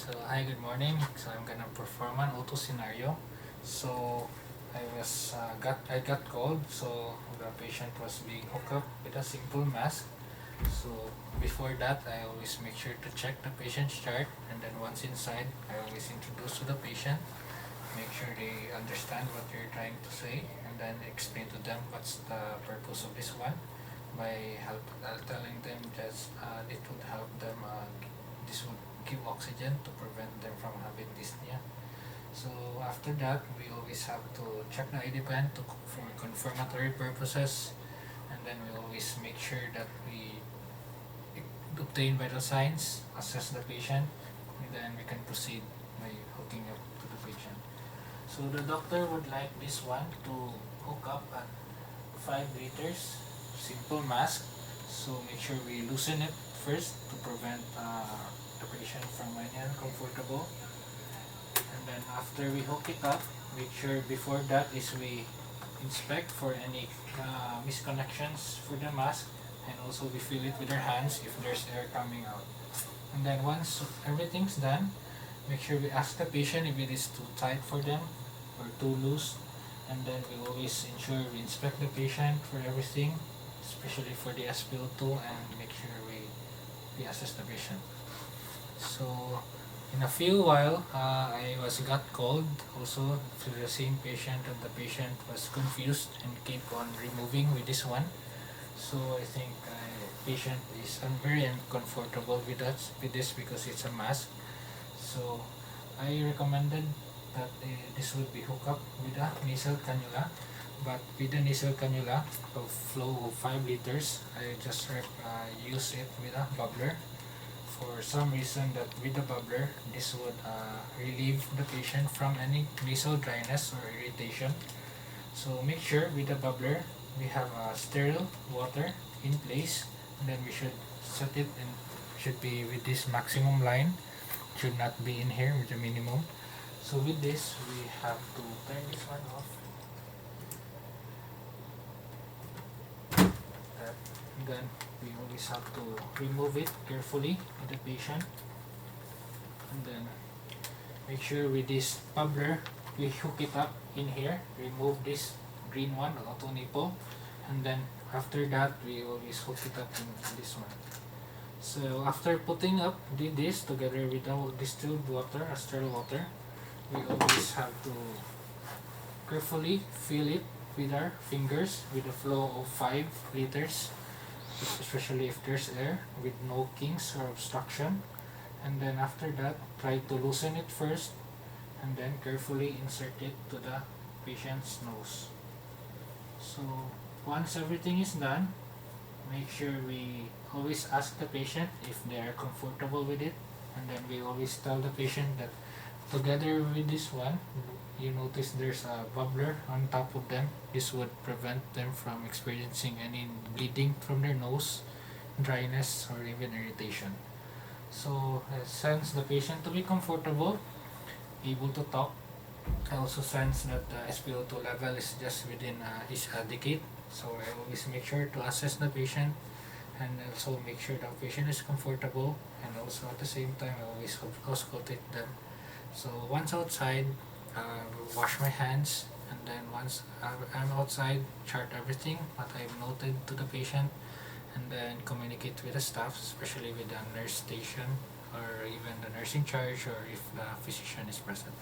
So hi, good morning. So I'm gonna perform an auto scenario. So I got cold, so the patient was being hooked up with a simple mask. So before that, I always make sure to check the patient's chart, and then once inside, I always introduce to the patient, make sure they understand what you're trying to say, and then explain to them what's the purpose of this one by telling them that it would help them. This would give oxygen to prevent them from having dyspnea. So after that, we always have to check the ID pen for confirmatory purposes, and then we always make sure that we obtain vital signs, assess the patient, and then we can proceed by hooking up to the patient. So the doctor would like this one to hook up at 5 liters, simple mask. So make sure we loosen it first to prevent the patient from any uncomfortable. And then after we hook it up, make sure before that is we inspect for any misconnections for the mask, and also we feel it with our hands if there's air coming out. And then once everything's done, make sure we ask the patient if it is too tight for them or too loose, and then we always ensure we inspect the patient for everything, especially for the SpO2, and make sure we assess the patient. So in a few while, I got called also to the same patient, and the patient was confused and kept on removing with this one. So I think patient is very uncomfortable with this because it's a mask. So I recommended that this would be hooked up with a nasal cannula, but with the nasal cannula of flow of 5 liters, I just use it with a bubbler. For some reason that with the bubbler, this would relieve the patient from any nasal dryness or irritation. So make sure with the bubbler we have sterile water in place, and then we should set it and should be with this maximum line, should not be in here with the minimum. So with this, we have to turn this one off. Then we always have to remove it carefully with the patient, and then make sure with this bubbler we hook it up in here, remove this green one, the auto nipple, and then after that we always hook it up in this one. So after putting up this together with our distilled water, sterile water, we always have to carefully fill it with our fingers with a flow of 5 liters, especially if there's air, with no kinks or obstruction. And then after that, try to loosen it first, and then carefully insert it to the patient's nose. So once everything is done, make sure we always ask the patient if they are comfortable with it, and then we always tell the patient that together with this one, you notice there's a bubbler on top of them. This would prevent them from experiencing any bleeding from their nose, dryness, or even irritation. So I sense the patient to be comfortable, able to talk. I also sense that the SpO2 level is just within is adequate. So I always make sure to assess the patient, and also make sure the patient is comfortable, and also at the same time I always auscultate them. So once outside, wash my hands, and then once I'm outside, chart everything what I've noted to the patient, and then communicate with the staff, especially with the nurse station or even the nursing charge, or if the physician is present.